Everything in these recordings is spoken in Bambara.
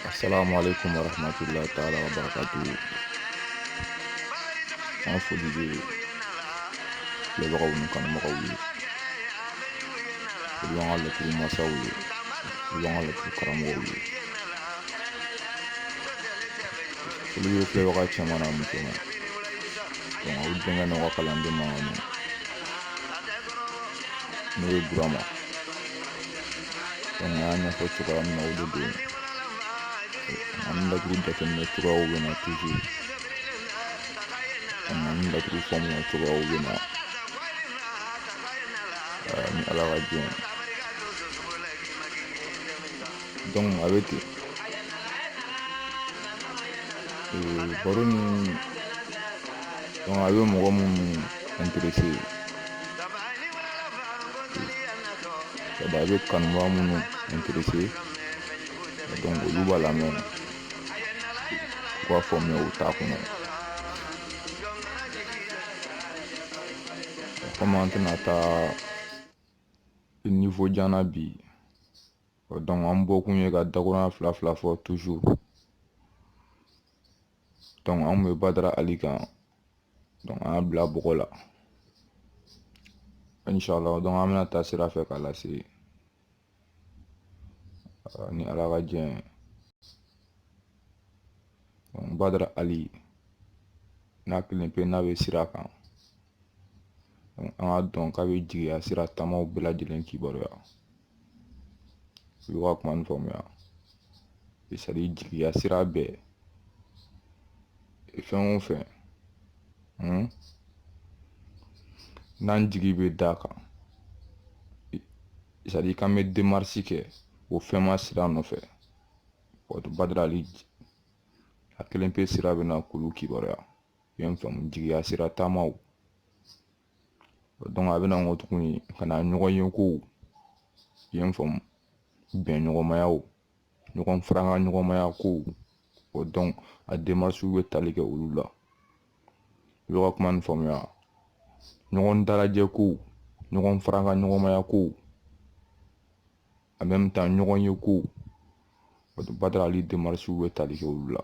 Assalamu alaikum warahmatullahi ta'ala wabarakatuh. An foli bɛ filɛbagaw ni kanubagaw ye. Olu y'an ka laturu masaw ye, olu y'an ka laturu karamɔgɔw ye. Foli bɛ filɛbaga cɛman n'a musoman. Aw denkɛ n'aw ka kalanden mankan mɛn. N'o ye Burama. An y'a ɲɛfɔ cogoya min na o de don. An ni laturu jateminɛ cogoyaw bɛ na toujours. An ni laturu faamuya cogoyaw bɛ na ni Ala ka jɛn ye. Donc a bɛ ten. Baro ni a bɛ mɔgɔ minnu intéressé. C'est-à-dire a bɛ kanubaga minnu intéressé. Donc olu b'a lamɛn. U ka faamuya u t'a kɔnɔ. Comme an tɛna taa niveau jan na bi. Donc an bɔkun ye ka dakuruɲɛ fila fila fɔ toujours. Donc an bɛ Badara Ali kan. Donc an y'a bila bɔgɔ la. Inch'Allah donc an bɛna taa sira fɛ k'a lase ni Ala ka jɛn ye. Donc Badara Ali n'a kelen pe n'a bɛ sira kan. Donc an ka dɔn k'a bɛ jigiya sira taamaw bɛɛ lajɛlen kibaruya. U ka kuma nin faamuya. C'est à dire jigiya sira bɛɛ. Fɛn o fɛn. N'an jigi bɛ da kan. C'est à dire k'an bɛ démarche kɛ o fɛn masira nɔfɛ. Badara Ali a kelen pe sira bɛ na k'olu kibaruya. I ye n faamu jigiya sira taamaw. Donc a bɛ na nkɔ tuguni ka na ɲɔgɔn ye kow. I ye n faamu bɛn ɲɔgɔnmayaw, ɲɔgɔn faranga ɲɔgɔnmaya kow. Donc a démarche bɛ tali kɛ olu la. I ka kuma nin faamuya. Ɲɔgɔn dalajɛ kow, ɲɔgɔn faranga ɲɔgɔnmaya kow. En même temps ɲɔgɔn ye kow. Badara Ali démarche bɛ tali kɛ olu la.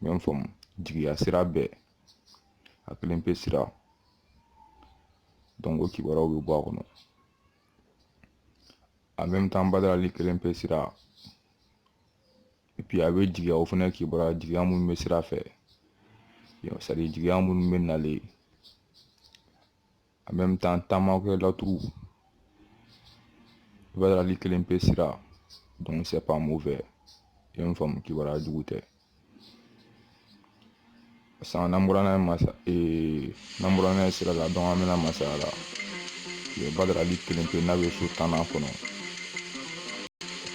I ye n faamu jigiya sira bɛɛ. A kelen pe sira. Donc o kibaruyaw bɛ bɔ a kɔnɔ. En même temps Badara Ali kelen pe sira. Et puis a bɛ jigiya o fana kibaruya jigiya minnu bɛ sira fɛ. C'est à dire jigiya minnu bɛ nalen. En même temps taamakɛ laturu. Badara Ali kelen pe sira. Donc c'est pas mauvais. I ye n faamu kibaruya jugu tɛ. San n'an bɔra n'a ye sira la donc an bɛna masaya la. Badara Ali kelen pe n'a bɛ so 10nan kɔnɔ.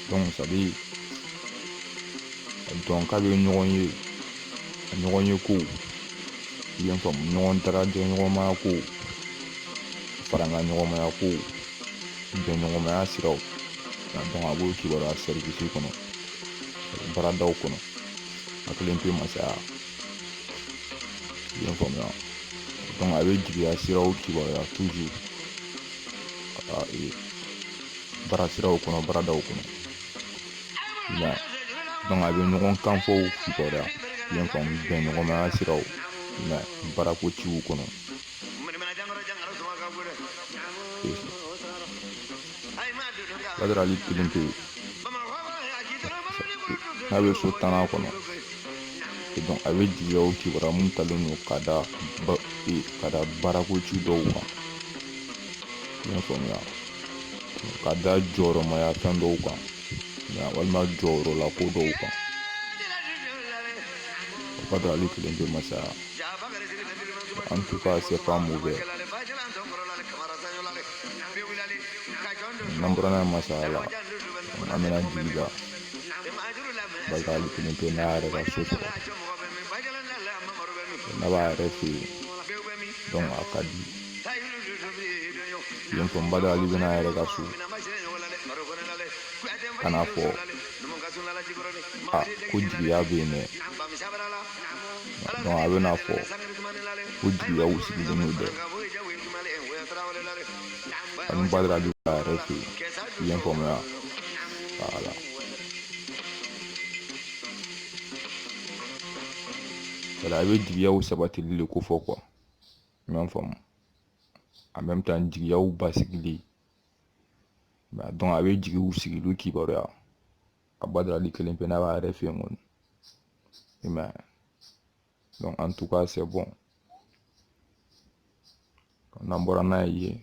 Donc c'est à dire donc k'a bɛ ɲɔgɔn ye kow. I ye n faamu ɲɔgɔn dalajɛ ɲɔgɔnmaya kow. Faranga ɲɔgɔnmaya kow. Bɛn ɲɔgɔnmaya siraw. Donc a b'o kibaruya service kɔnɔ. Baaradaw kɔnɔ. A kelen pe masaya. I ye n faamuya. Donc a bɛ jigiya siraw kibaruya toujours. Baara siraw kɔnɔ, baaradaw kɔnɔ. Donc a bɛ ɲɔgɔn kanfɔw kibaruya. I ye n faamu bɛn ɲɔgɔnmaya siraw. Baarako ciw kɔnɔ. Badara Ali kelen pe n'a bɛ so 10nan kɔnɔ. Donc a bɛ jigiya o kibaruya mun talen don ka da baarako ci dɔw kan. I ye n faamuya. Ka da jɔyɔrɔmaya fɛn dɔw kan. Walima jɔyɔrɔla ko dɔw kan. Badara Ali kelen pe masaya. En tout cas c'est pas mauvais. N'an bɔra n'a ye masaya la. An bɛna jigi da. Badara Ali kelen pe n'a yɛrɛ ka so sɔrɔ. N'a b'a yɛrɛ fɛ yen. Donc a ka di. I ye n faamu Badara Ali bɛ n'a yɛrɛ ka so. Ka n'a fɔ ko jigiya bɛ yen dɛ. Donc a bɛ n'a fɔ ko jigiyaw sigilen don dɛ. Ani Badara Ali b'a yɛrɛ fɛ yen. I ye n faamuya. Voilà. a bɛ jigiyaw sabatili le ko fɔ quoi i m'a faamu en même temps jigiyaw basigili donc a bɛ jigiw sigiliw kibaruya a Badrali kelen pe n'a b'a yɛrɛ fɛ yen kɔni i m'a ye donc en tout cas c'est bon n'an bɔra n'a ye yen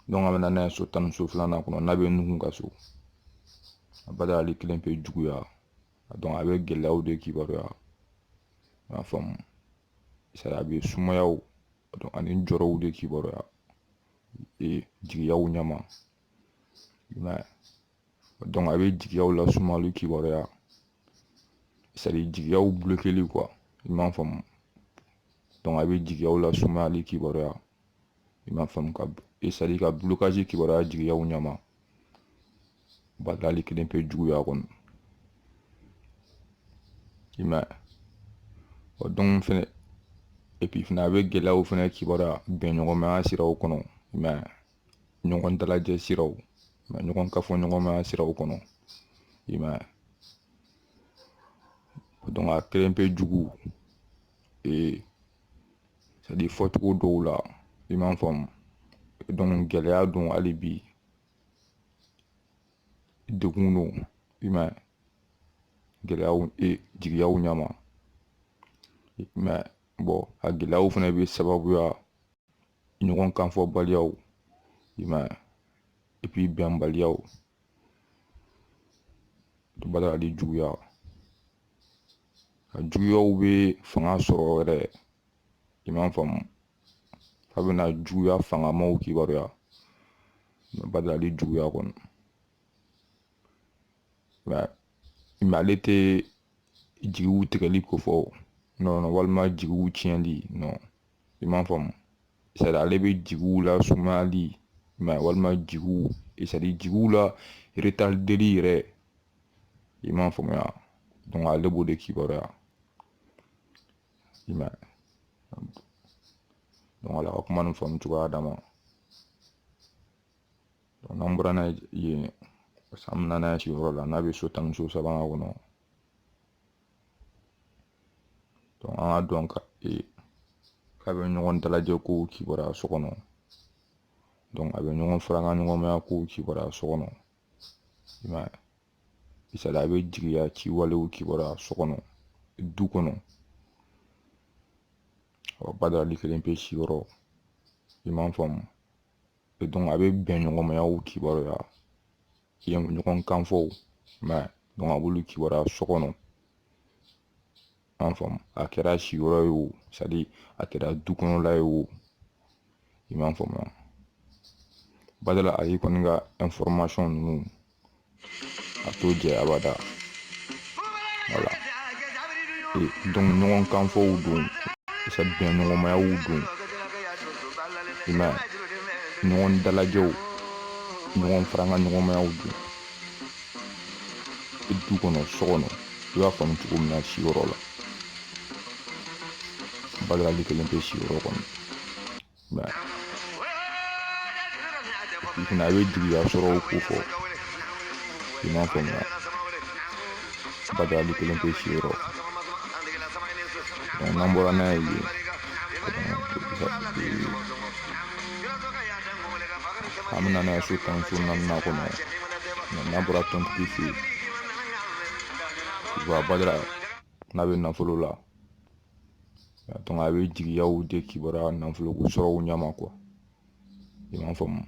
donc an bɛ n'a ye so 12 filanan kɔnɔ n'a bɛ Nuhun ka so a Badrali kelen pe juguya donc a bɛ gɛlɛyaw de kibaruya i m'a faamu c'est a bɛ sumayaw donc ani jɔrɔw de kibaruya jigiyaw ɲama i m'a ye donc a bɛ jigiyaw la sumali kibaruya c'est à dire jigiyaw bloqueli quoi i m'a faamu donc a bɛ jigiyaw la sumali kibaruya i m'a faamu c'est à dire ka blocage kibaruya jigiyaw ɲama Badrali kelen pe juguya kɔni i m'a ye donc fɛnɛ et puis fɛnɛ a bɛ gɛlɛyaw fɛnɛ kibaruya bɛnɲɔgɔnmaya siraw kɔnɔ i m'a ye ɲɔgɔn dalajɛ siraw ɲɔgɔn kafoɲɔgɔnmaya siraw kɔnɔ i m'a ye donc a kelen pe jugu c'est à dire fɔcogo dɔw la i m'a faamu donc gɛlɛya don hali bi degun don i m'a ye gɛlɛyaw jigiyaw ɲama i m'a ye bon a gɛlɛyaw fɛnɛ bɛ sababuya ɲɔgɔn kanfɔbaliyaw i m'a ye et puis bɛnbaliyaw Badrali juguya a juguyaw bɛ fanga sɔrɔ yɛrɛ i m'a faamu a bɛna juguya fangamaw kibaruya Badrali juguya kɔni mais ale tɛ jigiw tigɛli ko fɔ non walima jigiw tiɲɛli non i m'a faamu c'est à dire ale bɛ jigiw la sumayali mais walima jigiw c'est à dire jigiw la retardeli yɛrɛ i m'a faamuya donc ale b'o de kibaruya i m'a ye donc ala ka kuma nin faamu cogoya d'a ma donc n'an bɔra n'a ye yen parce que an bɛna n'a ye sigiyɔrɔ la n'a bɛ so 13 sabanan kɔnɔ donc an ka dɔn k'a bɛ ɲɔgɔn dalajɛ kow kibaruya so kɔnɔ donc a bɛ ɲɔgɔn faranga ɲɔgɔnmaya kow kibaruya so kɔnɔ i m'a ye c'est à dire a bɛ jigiya ciwalew kibaruya so kɔnɔ du kɔnɔ Badrali kelen pe sigiyɔrɔ i m'a faamu et donc a bɛ bɛn ɲɔgɔnmayaw kibaruya ɲɔgɔn kanfɔw i m'a ye donc a b'olu kibaruya so kɔnɔ an faamu a kɛra sigiyɔrɔ ye o c'est à dire a kɛra du kɔnɔla ye o i m'a faamuya Badara ale kɔni ka information ninnu a t'o jɛ abada voilà donc ɲɔgɔn kanfɔw don c'est bɛn ɲɔgɔnmayaw don i m'a ye ɲɔgɔn dalajɛw ɲɔgɔn faranga ɲɔgɔnmayaw don du kɔnɔ so kɔnɔ i b'a faamu cogo min na siyɔrɔ la Badrali kelen pe siyɔrɔ kɔnɔ mais i fana a bɛ jigiya sɔrɔw ko fɔ i m'a faamuya Badrali kelen pe siyɔrɔ donc n'an bɔra n'a ye yen an bɛna n'a ye so 14nan kɔnɔ n'a bɔra tɔntigi fɛ yen wa Badara n'a bɛ nafolo la donc a bɛ jigiyaw de kibaruya nafoloko sɔrɔw ɲama quoi i m'a faamu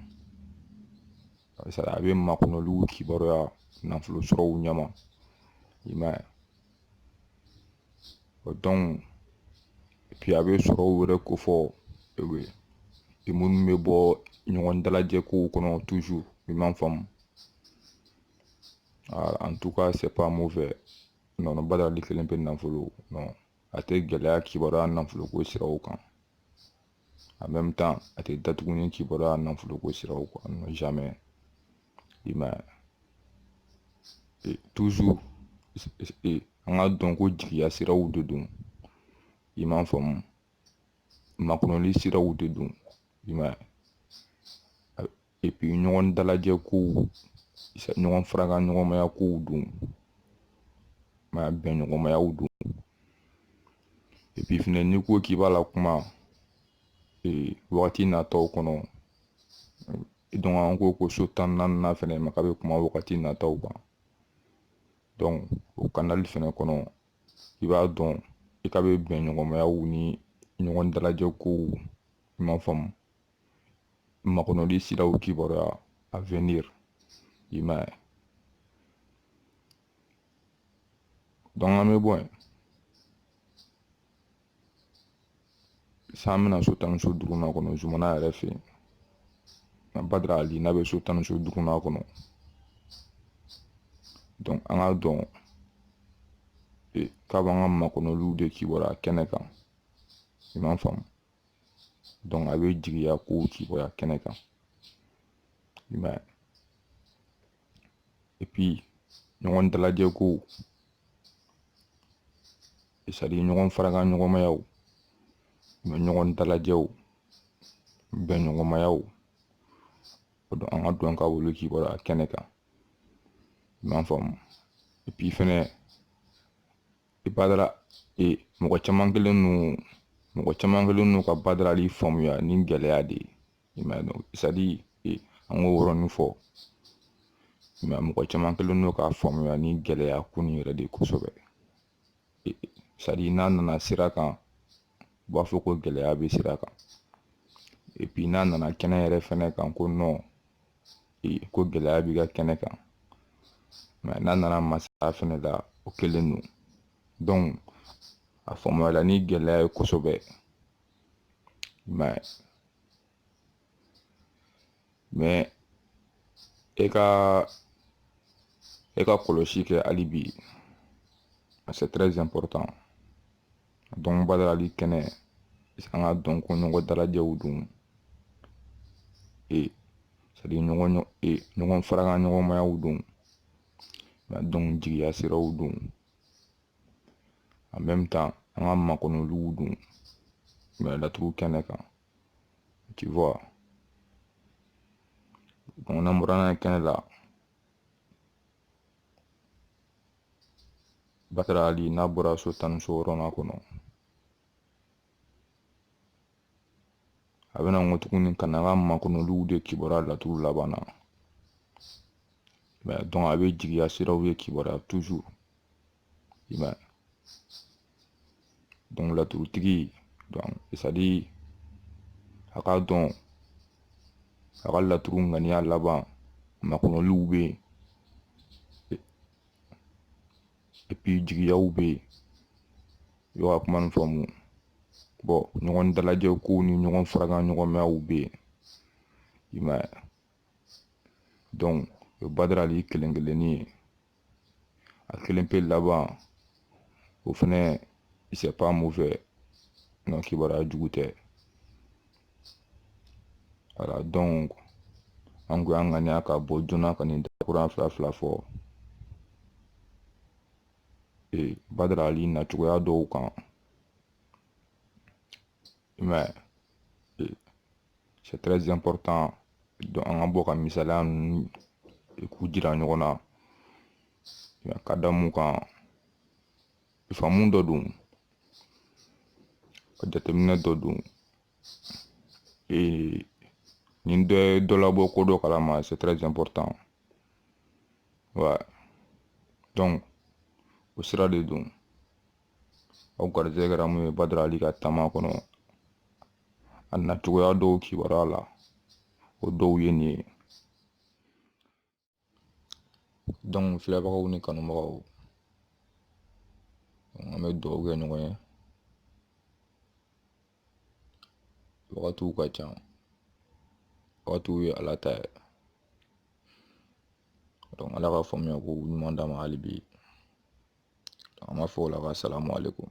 c'est à dire a bɛ makɔnɔliw kibaruya nafolo sɔrɔw ɲama i m'a ye donc et puis a bɛ sɔrɔw yɛrɛ ko fɔ minnu bɛ bɔ ɲɔgɔn dalajɛ kow kɔnɔ toujours i m'a faamu en tout cas c'est pas mauvais non Badrali kelen pe nafolo non a tɛ gɛlɛya kibaruya nafoloko siraw kan en même temps a tɛ datuguni kibaruya nafoloko siraw kan non jamais i m'a ye toujours an ka dɔn ko jigiya siraw de don i m'a faamu makɔnɔli siraw de don i m'a ye et puis ɲɔgɔn dalajɛ kow ɲɔgɔn faranga ɲɔgɔnmaya kow don i m'a ye bɛn ɲɔgɔnmayaw don et puis fɛnɛ n'i ko k'i b'a la kuma wagati nataw kɔnɔ donc an ko so 14nan fɛnɛ ma k'a bɛ kuma wagati nataw kan donc o canal fɛnɛ kɔnɔ i b'a dɔn i ka bɛ bɛn ɲɔgɔnmayaw ni ɲɔgɔn dalajɛ kow i m'a faamu makɔnɔli siraw kibaruya à venir i m'a ye donc an bɛ bɔ yen san bɛna so 15nan kɔnɔ Zumana yɛrɛ fɛ yen Badara Ali n'a bɛ so 15nan kɔnɔ donc an k'a dɔn k'a b'an ka makɔnɔliw de kibaruya kɛnɛ kan i m'a faamu donc a bɛ jigiya kow kibaruya kɛnɛ kan i m'a ye et puis ɲɔgɔn dalajɛ kow c'est à dire ɲɔgɔn farakan ɲɔgɔnmayaw ɲɔgɔn dalajɛw bɛn ɲɔgɔnmayaw o don an ka dɔn ka wolo kibaruya kɛnɛ kan i m'a faamu et puis fɛnɛ i Badara mɔgɔ caman kɛlen don ka Badara Ali faamuya ni gɛlɛya de ye i m'a ye donc c'est à dire an k'o yɔrɔnin fɔ mais mɔgɔ caman kɛlen don k'a faamuya ni gɛlɛya ko nin yɛrɛ de kosɛbɛ c'est à dire n'a nana sira kan u b'a fɔ ko gɛlɛya bɛ sira kan et puis n'a nana kɛnɛ yɛrɛ fɛnɛ kan ko non ko gɛlɛya b'i ka kɛnɛ kan mais n'a nana masaya fɛnɛ la o kelen don donc a faamuyala ni gɛlɛya ye kosɛbɛ i m'a ye mais e ka kɔlɔsi kɛ hali bi c'est très important donc Badara Ali kɛnɛ an ka dɔn ko ɲɔgɔn dalajɛw don c'est à dire ɲɔgɔn farakan ɲɔgɔnmayaw don donc jigiya siraw don en même temps an ka makɔnɔliw don mais laturu kɛnɛ kan tu vois donc n'an bɔra n'a ye kɛnɛ la Badara Ali n'a bɔra so 16nan kɔnɔ a bɛna n ko tuguni ka na an ka makɔnɔliw de kibaruya laturu laban na mais donc a bɛ jigiya siraw ye kibaruya toujours i m'a ye donc laturutigi donc c'est à dire a k'a dɔn a ka laturu ŋaniya laban makɔnɔliw bɛ yen et puis jigiyaw bɛ yen i b'a ka kuma nin faamu bon ɲɔgɔn dalajɛ kow ni ɲɔgɔn farakan ɲɔgɔnmayaw bɛ yen i m'a ye donc o ye Badara Ali kelen kelennin ye a kelen pe laban o fɛnɛ c'est pas mauvais non kibaruya jugu tɛ voilà donc an ko an ŋaniya ka bɔ joona ka nin dakuran fila fɔ Badara Ali nacogoya dɔw kan i m'a ye c'est très important donc an ka bɔ ka misaliya ninnu k'u jira ɲɔgɔn na ka da mun kan faamu dɔ don ka jateminɛ dɔ don nin dɔ ye dɔ labɔ ko dɔ kalama c'est très important ouais donc o sira de don aw garijɛgɛ kɛra mun ye Badara Ali ka taama kɔnɔ a nacogoya dɔw kibaruya la o dɔw ye nin ye donc filɛbagaw ni kanubagaw an bɛ dugawu kɛ ɲɔgɔn ye wagatiw ka ca wagatiw ye Ala ta ye donc Ala ka faamuya ko ɲuman d'an ma hali bi an b'a fɔ o la ko salamu aleykum